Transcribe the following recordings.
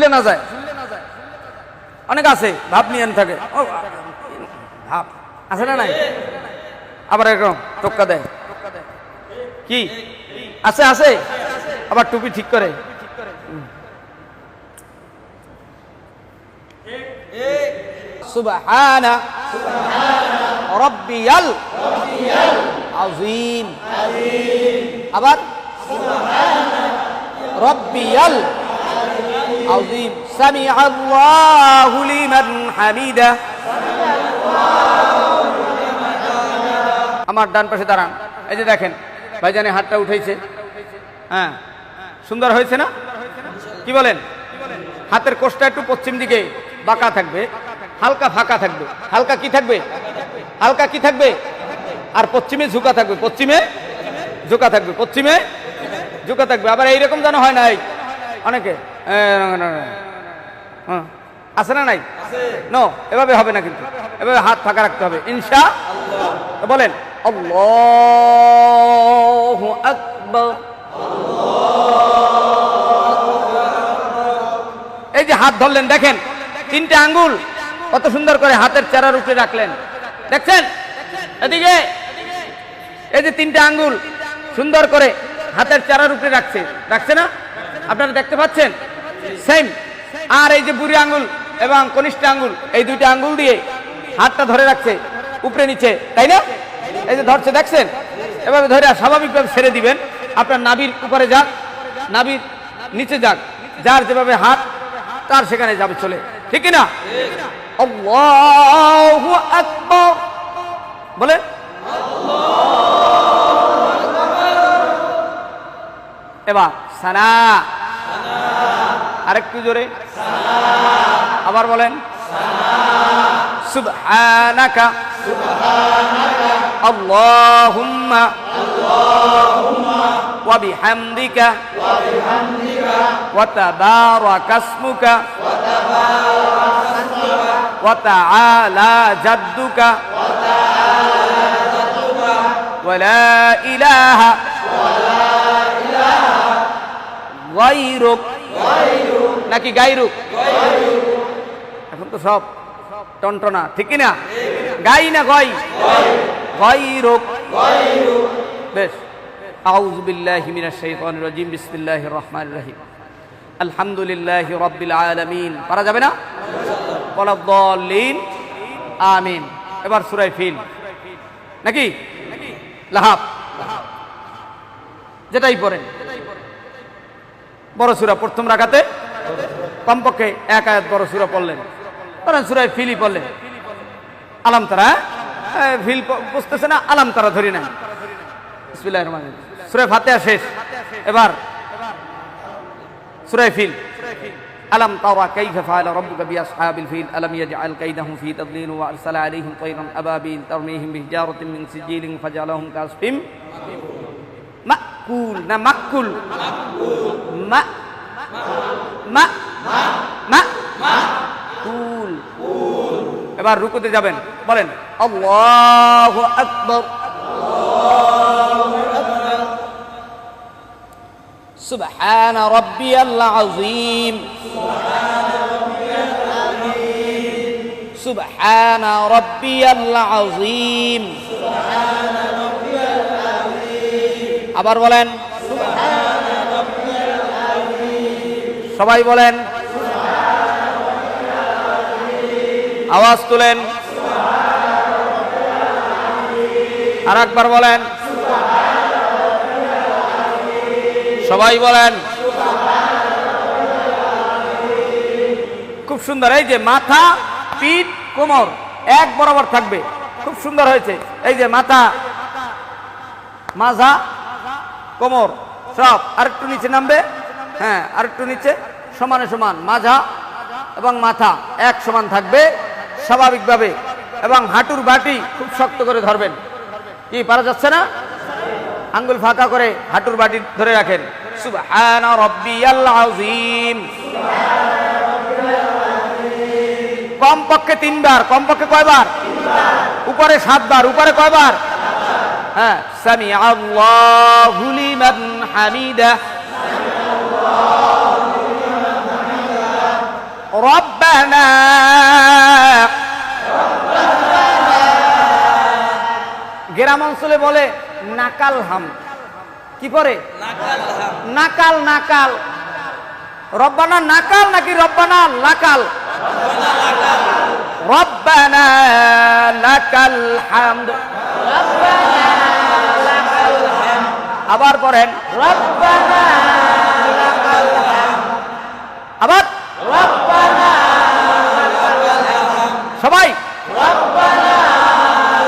শুনলে না যায়, অনেক আছে ভাব নিয়ে থাকে, ভাব আছে না নাই, আবার এরকম টোক্কা দেয়, কি আছে আছে, আবার টুপি ঠিক করে। সুবহানা রাব্বিয়াল আযীম, আবার রাব্বিয়াল আযীম, সামিআল্লাহু লিমান হামিদা। আমার ডান পাশে দাঁড়ান, এই যে দেখেন ভাইজানের হাতটা উঠেছে, হ্যাঁ সুন্দর হয়েছে না? কি বলেন? হাতের কোষটা একটু পশ্চিম দিকে বাঁকা থাকবে, হালকা ফাঁকা থাকবে, হালকা কি থাকবে, হালকা কি থাকবে, আর পশ্চিমে ঝুঁকা থাকবে, পশ্চিমে ঝুঁকা থাকবে, পশ্চিমে ঝুঁকা থাকবে। আবার এইরকম যেন হয় নাই অনেকে, আছে না নাই? নো, এভাবে হবে না, কিন্তু এভাবে হাত ফাঁকা রাখতে হবে ইনশাআল্লাহ। বলেন আল্লাহু আকবার। এই যে হাত ধরলেন, দেখেন তিনটে আঙ্গুল কত সুন্দর করে হাতের চারার উপরে রাখলেন, দেখছেন? এদিকে এই যে তিনটে আঙ্গুল সুন্দর করে হাতের চারার উপরে রাখছে, রাখছে না? আপনারা দেখতে পাচ্ছেন? সেম। আর এই যে বুড়ি আঙ্গুল এবং কনিষ্ঠ আঙ্গুল, এই দুইটা আঙ্গুল দিয়ে হাতটা ধরে রাখছে উপরে নিচে, তাই না? এই যে ধরছে, দেখছেন? এভাবে ধরে স্বাভাবিকভাবে ছেড়ে দিবেন, আপনার নাভির উপরে যাক, নাভির নিচে যাক, যার যেভাবে হাত তার সেখানে যাবে চলে, ঠিক না? আল্লাহু আকবার বলে, এবার সানা, আরেকটু জোরে, আবার বলেন সুবহানাকা আল্লাহুম্মা ওয়া বিহামদিকা ওয়া তাবারাকা ইসমুকা ওয়া তাআলা জাদ্দুকা ওয়া লা ইলাহা গায়রুক, নাকি গায়রুক? এখন তো সব টনটনা, ঠিক না? গাই না গয়, গায়রুক। বেশ, আউযু বিল্লাহি মিনাশ শাইতানির রাজিম, বিসমিল্লাহির রহমানির রহিম, আলহামদুলিল্লাহি রাব্বিল আলামিন। পারা যাবে না? ওয়ালাদ-দাল্লিন, আমিন। এবার সূরা ফিল, নাকি লাহাব, যেটাই পড়েন, বড় সূরা প্রথম রাকাতে কমপক্ষে এক আয়াত বড় সূরা পড়লেন, ধরেন সূরা ফিলই পড়লেন, আলাম তারা, ফিল বুঝতেছে না, আলাম তারা ধরি না। বিসমিল্লাহির রহমানির রহিম, সূরা ফাতিহা শেষ, এবার সূরা ফিল। আলাম তারা কাইফা ফাআলা রাব্বুকা বিআসহাবিল ফিল আলাম ইয়াজআল কাইদাহুম ফি তাদলিল ওয়া আরসালা আলাইহিম তায়রান আবাবিল তারমিহিম বিহিজারাতিন মিন সিজিলিন ফাজআলাহুম কাসফিম মাকুল, না মাকুল, মা মা মা কুল। এবার রুকুতে যাবেন, বলেন আল্লাহু আকবার। সুবহানা রাব্বিয়াল আযীম, সুবহানা রাব্বিয়াল আযীম। আবার বলেন, সবাই বলেন, আওয়াজ তুলেন, আর একবার বলেন, সবাই বলেন। খুব সুন্দর, এই যে মাথা, পিঠ, কোমর এক বরাবর থাকবে, খুব সুন্দর হয়েছে। এই যে মাথা, মাজা, কোমর সব আরেকটু নিচে নামবে, হ্যাঁ আরেকটু নিচে, সমানে সমান মাজা এবং মাথা এক সমান থাকবে স্বাভাবিকভাবে, এবং হাঁটুর বাটি খুব শক্ত করে ধরবেন। কি পারা যাচ্ছে না? আঙ্গুল ফাঁকা করে হাঁটুর বাটি ধরে রাখেন। সুবহানা রাব্বিয়াল আযীম, কমপক্ষে 3 বার। কমপক্ষে কয়বার? উপরে 7 বার। উপরে কয়বার? হ্যাঁ, সামিআল্লাহু লিমান হামিদা, রব্বানা গ্রাম অঞ্চলে বলে নাকাল হাম, কি পরে নাকাল নাকাল। রব্বানা নাকাল নাকি রব্বানা লাকাল? রব্বানা লাকাল হামদ। আবার পড়েন রব্বানা লাকাল হামদ। আবার রব্বানা লাকাল হামদ। সবাই রব্বানা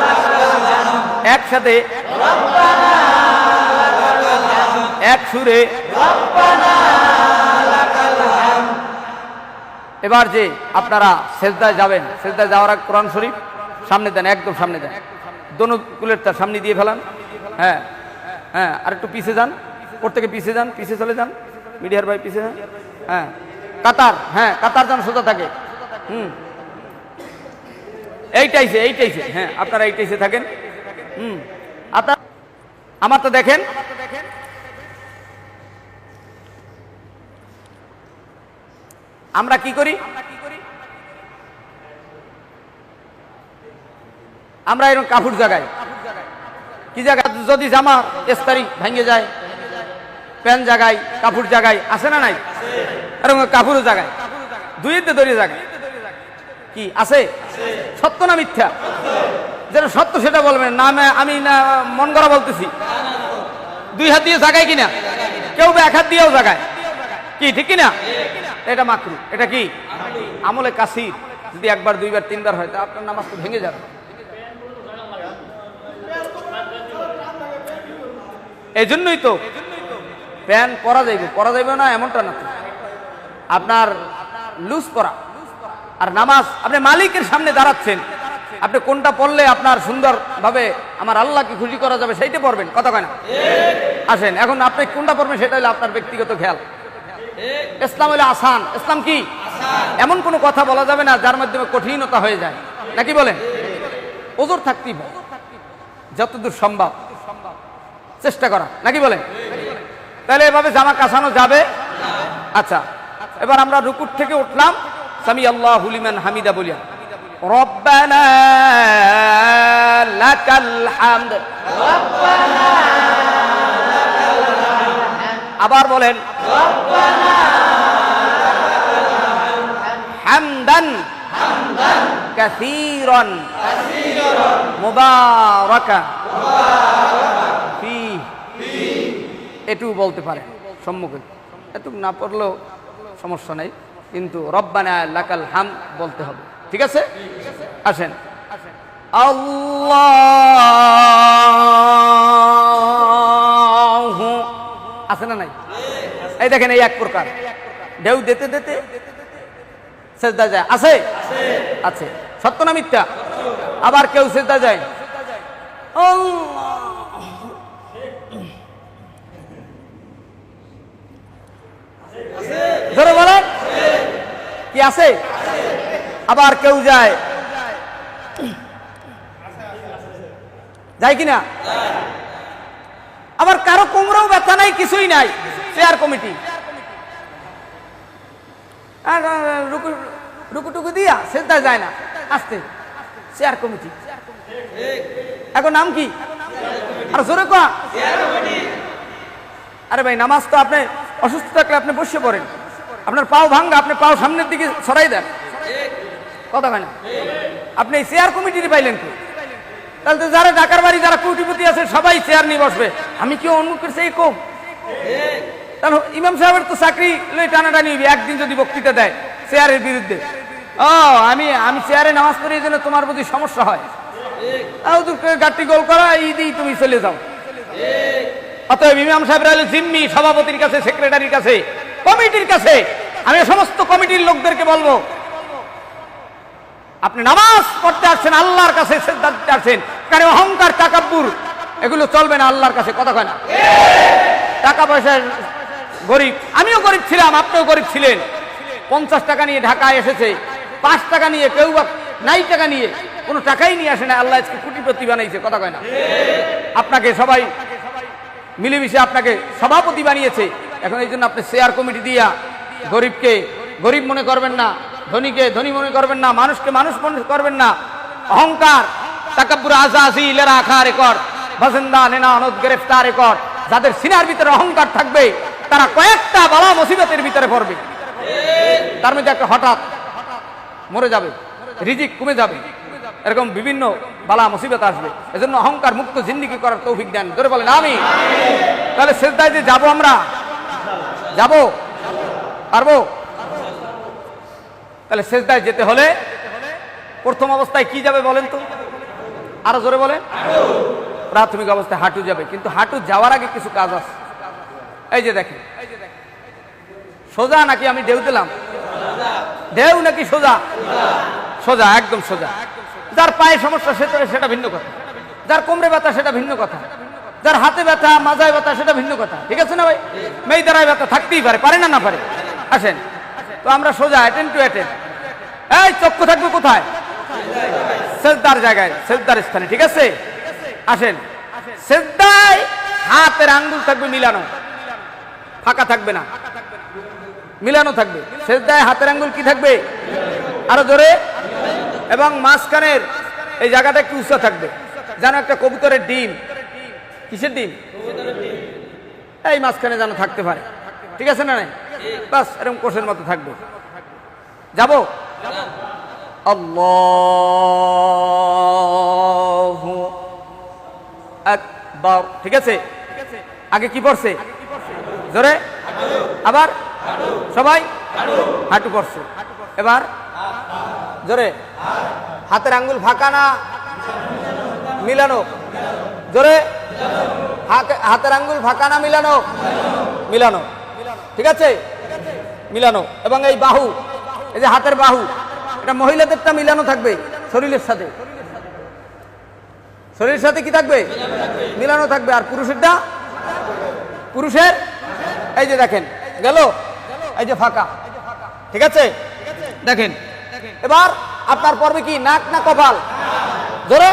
লাকাল হামদ। একসাথে রব্বানা লাকাল হামদ। এক সুরে রব্বানা লাকাল হামদ। এবার যে আপনারা সেজদায় যাবেন, সেজদায় যাওয়ার আগে কোরআন শরীফ সামনে দেন, একদম সামনে দেন, দোনো কুলের তার সামনে দিয়ে ফেলান। হ্যাঁ হ্যাঁ, আর একটু পিছিয়ে যান, প্রত্যেকে পিছিয়ে যান, পিছিয়ে চলে যান, মিডিয়ার ভাই পিছিয়ে যান। হ্যাঁ কাতার, হ্যাঁ কাতার যেন সোজা থাকে। এইটাইছে এইটাইছে, হ্যাঁ আপনারা এইটাইছে থাকেন। আপনার আমার তো দেখেন, আমরা কি করি, আমরা এরকম কাপড় জাগাই, কি জায়গা, যদি জামা এস্তারি ভেঙে যায়, প্যান্ট জাগাই, কাপড় জাগাই, আছে না নাই? এরকম কাপড়ও জাগাই, দুইতে দড়িয়ে জাগাই, কি আছে? সত্য না মিথ্যা? যেটা সত্য সেটা বলবেন না, আমি না মন করা বলতেছি। দুই হাত দিয়ে জাগাই কিনা, কেউ এক হাত দিয়েও জাগায়, কি ঠিক কিনা? এটা মাকরু, এটা কি আমলে কাসির। যদি একবার দুইবার তিনবার হয় তা আপনার নামাজ তো ভেঙে যাবে। এই জন্যই তো প্যান্ট পরা যাইবে না এমনটা না, আপনার লুজ পরা। আর নামাজ আপনি মালিকের সামনে দাঁড়াচ্ছেন, আপনি কোনটা পড়লে আপনার সুন্দর ভাবে আমার আল্লাহকে খুশি করা যাবে সেইটা পড়বেন, কথা কয় না? আসেন এখন আপনি কোনটা পড়বেন সেটা হলো আপনার ব্যক্তিগত খেয়াল। ইসলাম হলো আসান, ইসলাম কি এমন কোনো কথা বলা যাবে না যার মাধ্যমে কঠিনতা হয়ে যায়, নাকি বলেন? ওজোর থাকতেই হবে, যতদূর সম্ভব চেষ্টা করা, নাকি বলেন? তাহলে এভাবে জামা কাছানো যাবে। আচ্ছা, এবার আমরা রুকুর থেকে উঠলাম, সামি আল্লাহু লিমান হামিদা বলিয়া রব্বানা লাকাল হামদ। আবার বলেন রব্বানা হামদান কাসীরান মুবারাকান ফীহি। এটুকু বলতে পারে সম্মুখে, এটুকু না পড়লেও সমস্যা নেই, কিন্তু রব্বানা লাকাল হামদ বলতে হবে, ঠিক আছে? আসেন আল্লাহু, আছে না নাই? এই দেখেন, এই এক প্রকার ঢেউ দিতে দিতে সেজদা যায়, আছে আছে, সত্য না মিথ্যা? আবার কেউ সেজদা যায় ধরে বলেন, কি আছে? আবার কেউ যায়, যায় কিনা? আবার কারো কোমরেও ব্যথা নাই, কিছুই নাই, চেয়ার কমিটি রুকুটুকু দিয়া সেজদা যায় না, আসতে চেয়ার কমিটি। এখন নাম কি? আর জোরে কয়া। আরে ভাই, নামাজ তো আপনি অসুস্থ থাকলে আপনি বসে পড়েন, আপনার পাও ভাঙ্গা, আপনি পাও সামনের দিকে সরাই দেন, কথা হয় না? আপনি এই চেয়ার কমিটি পাইলেন কি? তাহলে তো যারা ঢাকার বাড়ি, যারা কোটিপতি আছে সবাই চেয়ার নিয়ে বসবে, আমি কি অন্যুক করছি এই কম? তাহলে ইমাম সাহেবের তো চাকরি লই টানাটানি হইবে, একদিন যদি বক্তৃতা দেয় চেয়ারের বিরুদ্ধে, ও আমি চেয়ারে নামাজ পড়ি এই জন্য তোমার প্রতি সমস্যা হয়, গাড়ি গোল করা এই দিয়েই তুমি চলে যাও। অতএব ইমাম সাহেবরা হলো জিম্মি, সভাপতির কাছে, সেক্রেটারির কাছে, কমিটির কাছে। আমি সমস্ত কমিটির লোকদেরকে বলবো, আপনি নামাজ পড়তে আসছেন, আল্লাহর কাছে সিজদা দিতে আসছেন, কারণ অহংকার তাকাব্বুর এগুলো চলবে না আল্লাহর কাছে, কথা কয় না? টাকা পয়সার গরিব, আমিও গরিব ছিলাম, আপনিও গরিব ছিলেন। 50 টাকা নিয়ে ঢাকায় এসেছে, 5 টাকা নিয়ে, কেউ বা 9 টাকা নিয়ে, কোনো টাকাই নিয়ে আসে না, আল্লাহ আজকে কোটিপতি বানাইছে, কথা কয় না? আপনাকে সবাই মিলেমিশে আপনাকে সভাপতি বানিয়েছে, এখন এই জন্য আপনি চেয়ার কমিটি দিয়া গরিবকে গরিব মনে করবেন না, ধনীকে ধনী মনে করবেন না, মানুষকে মানুষ মনে করবেন না। অহংকার, তাকাব্বুর, আজাজি, লেরা খা রেকর্ড, বাসিন্দা নেনা অনদ গ্রেফতার রেকর্ড। যাদের সিনার ভিতরে অহংকার থাকবে তারা কয়েকটা বালা মুসিবতের ভিতরে পড়বে। তার মধ্যে একটা হঠাৎ মরে যাবে, রিজিক কমে যাবে, এরকম বিভিন্ন বালা মুসিবত আসবে। এজন্য অহংকার মুক্ত জিন্দেগি করার তৌফিক দেন, ধরে বলেন আমিন। তাহলে সিজদায় যে যাবো, আমরা যাবো, পারবো? তাহলে সিজদায় যেতে হলে প্রথম অবস্থায় কি যাবে বলেন তো? আরো জোরে বলেন। প্রাথমিক অবস্থায় হাঁটু যাবে, কিন্তু হাঁটু যাওয়ার আগে কিছু কাজ আছে। এই যে দেখেন, সোজা নাকি আমি ঢেউ দিলাম? ঢেউ নাকি সোজা? সোজা, একদম সোজা। যার পায়ে সমস্যা সেটা ভিন্ন কথা, যার কোমরে ব্যথা সেটা ভিন্ন কথা, যার হাতে ব্যথা, মাজায় ব্যথা সেটা ভিন্ন কথা। ঠিক আছে না ভাই? মেয়েদারায় ব্যথা থাকতেই পারে, পারে না? না পারে। আসেন তো আমরা সোজা, অ্যাটেন্ড টু অ্যাটেন্ড। এই চক্ষু থাকবে কোথায়? সেজদার জায়গায়, সেজদার স্থানে। ঠিক আছে, আসেন। সেজদায় হাতের আঙ্গুল থাকবে মিলানো, ফাঁকা থাকবে না, মিলানো থাকবে। সেজদায় হাতের আঙ্গুল কি থাকবে? আরো জোরে। এবং মাঝখানের এই জায়গাটা একটু উঁচা থাকবে, যেন একটা কবুতরের ডিম। কিসের ডিম? এই মাঝখানে যেন থাকতে পারে। ঠিক আছে না? নাই বাস এরকম কোষের মতো থাকবে। যাবো? আল্লাহু আকবার। ঠিক আছে, আগে কি পড়ছে? জোরে। আবার সবাই হাঁটু পড়ছে। এবার জোরে। হাতের আঙ্গুল ফাঁকা না মিলানো? জোরে। হাতের আঙ্গুল ফাঁকা না মিলানো? মিলানো। ঠিক আছে, মিলানো। এবং এই বাহু, এই যে হাতের বাহু, এটা মহিলাদেরটা মিলানো থাকবে শরীরের সাথে। শরীরের সাথে কি থাকবে? মিলানো থাকবে। আর পুরুষেরটা, পুরুষের এই যে দেখেন গেল, এই যে ফাঁকা। ঠিক আছে, দেখেন। এবার আপনার পড়বে কি? নাক না কপাল? ধরে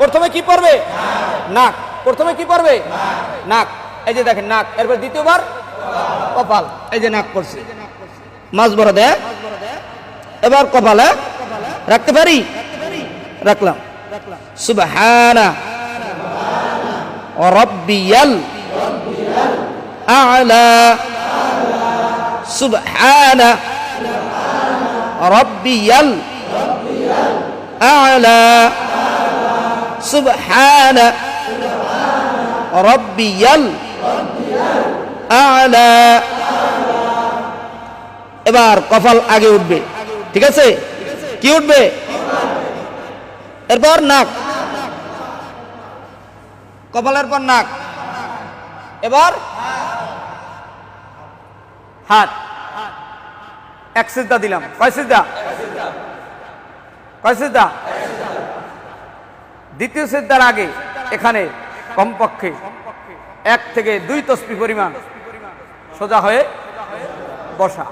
প্রথমে কি পড়বে? নাক। প্রথমে কি পড়বে? নাক। এই যে দেখেন নাক। এরপর দ্বিতীয়বার কপাল। এই যে নাক পড়ছে, মাছ বড় দেয়। এবার কপালে রাখতে পারি? রাখলাম। সুবহানা রাব্বিয়াল আ'লা। সুবহানা রাব্বিয়াল আ'লা। সুবহানা রাব্বিয়াল আ'লা। এবার কপাল আগে উঠবে। ঠিক আছে, কি উঠবে? এরপর নাক, কপালের পর নাক। এবার হাত। এক সিজদা দিলাম। কয় সিজদা? কয় সিজদা? দ্বিতীয় সিজদার আগে এখানে কমপক্ষে 1 থেকে 2 তসবিহ পরিমাণ সোজা হয়ে বসা।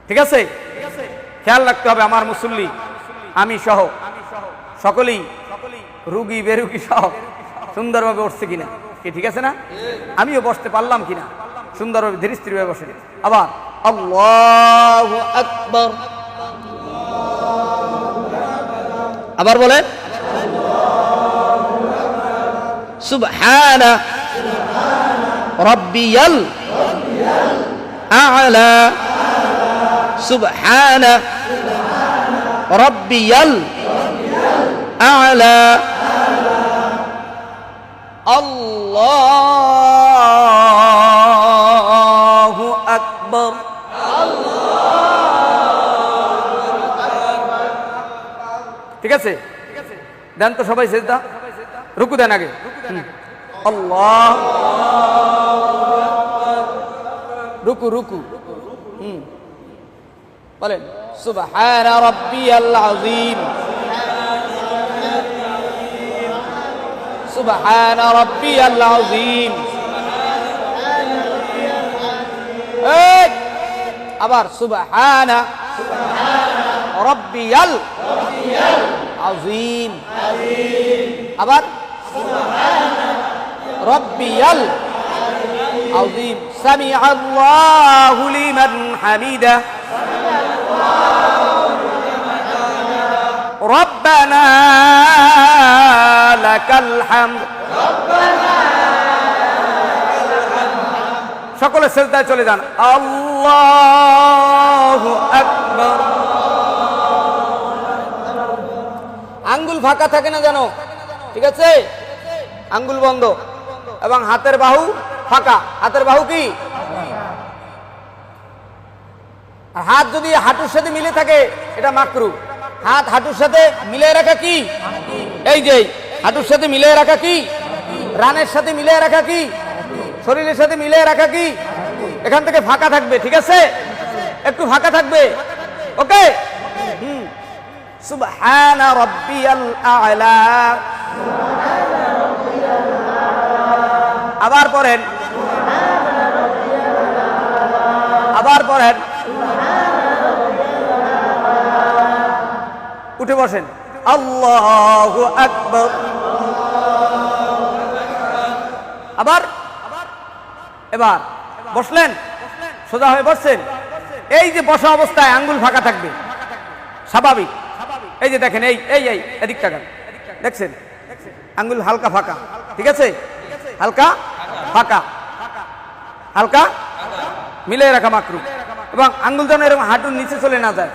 ঠিক আছে, খেয়াল রাখতে হবে আমার মুসল্লি, আমি সহ সকলেই রুগী বেরুগী সহ সুন্দরভাবে উঠছে কিনা। কি ঠিক আছে না? আমিও বসতে পারলাম কিনা সুন্দরভাবে ধীরে স্থিরভাবে বসে। আবার আল্লাহু আকবার। আবার বলেন সুবহানা রাব্বিয়াল আ'লা। সুবহানা রাব্বিয়াল আ'লা। আল্লাহু আকবার। ঠিক আছে, দেন তো সবাই সিজদা। রুকু দেন আগে। আল্লাহ, রুকু রুকু। বলেন সুবহানা রাব্বিয়াল আযীম। সুবহানা রাব্বিয়াল আযীম। আবার সুবহানা রাব্বিয়াল আযীম। আবার রাব্বিয়াল আযীম। সামিআল্লাহু লিমান হামিদা। রব্বানা লাকাল হামদ। সকলে সিজদায় চলে যান। আল্লাহু আকবার। আঙ্গুল ফাঁকা থাকে না জানো, ঠিক আছে? আঙ্গুল বন্ধ এবং হাতের বাহু ফাঁকা। হাতের বাহু কি? আর হাত যদি হাঁটুর সাথে মিলে থাকে এটা মাকরু। হাত হাঁটুর সাথে মিলিয়ে রাখা কি? এই যে হাঁটুর সাথে মিলিয়ে রাখা কি? রানের সাথে মিলিয়ে রাখা কি? শরীরের সাথে মিলিয়ে রাখা কি? এখান থেকে ফাঁকা থাকবে, ঠিক আছে? একটু ফাঁকা থাকবে, ওকে? সুবহানা রাব্বিয়াল আ'লা। আবার পড়েন, আবার পড়েন। উঠে বসেন। আল্লাহু আকবার। আবার এবার বসলেন, সোজা হয়ে বসছেন। এই যে বসা অবস্থায় আঙ্গুল ফাঁকা থাকবে, স্বাভাবিক। এই যে দেখেন, এই এই এই এদিক তাকান, দেখছেন আঙ্গুল হালকা ফাঁকা, ঠিক আছে? হালকা ফাঁকা, হালকা মিলে রাখা মাকরু। এবং আঙ্গুল যেন এরকম হাঁটুর নিচে চলে না যায়,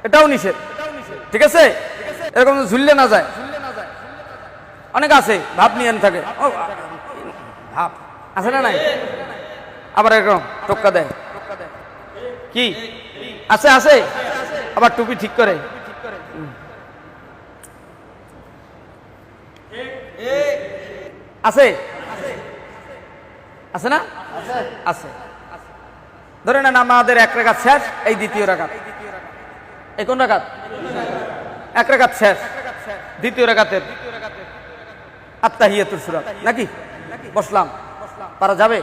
এটাও নিষেধ, ঠিক আছে? এরকম ঝুললে না যায়। অনেক আছে ভাব নিয়ে থাকে, ভাব আছে না নাই? আবার এরকম টোক্কা দেয়, কি আছে? আছে। আবার টুপি ঠিক করে। আছে আছে না? আছে। ধরে নেন আমাদের এক রাকাত শেষ, এই দ্বিতীয় রাকাত। এই কোন রাকাত? এক রাকাত শেষ, দ্বিতীয় রাকাতের আত্তাহিয়াতুস সূরা নাকি? বসলাম, পারা যাবে?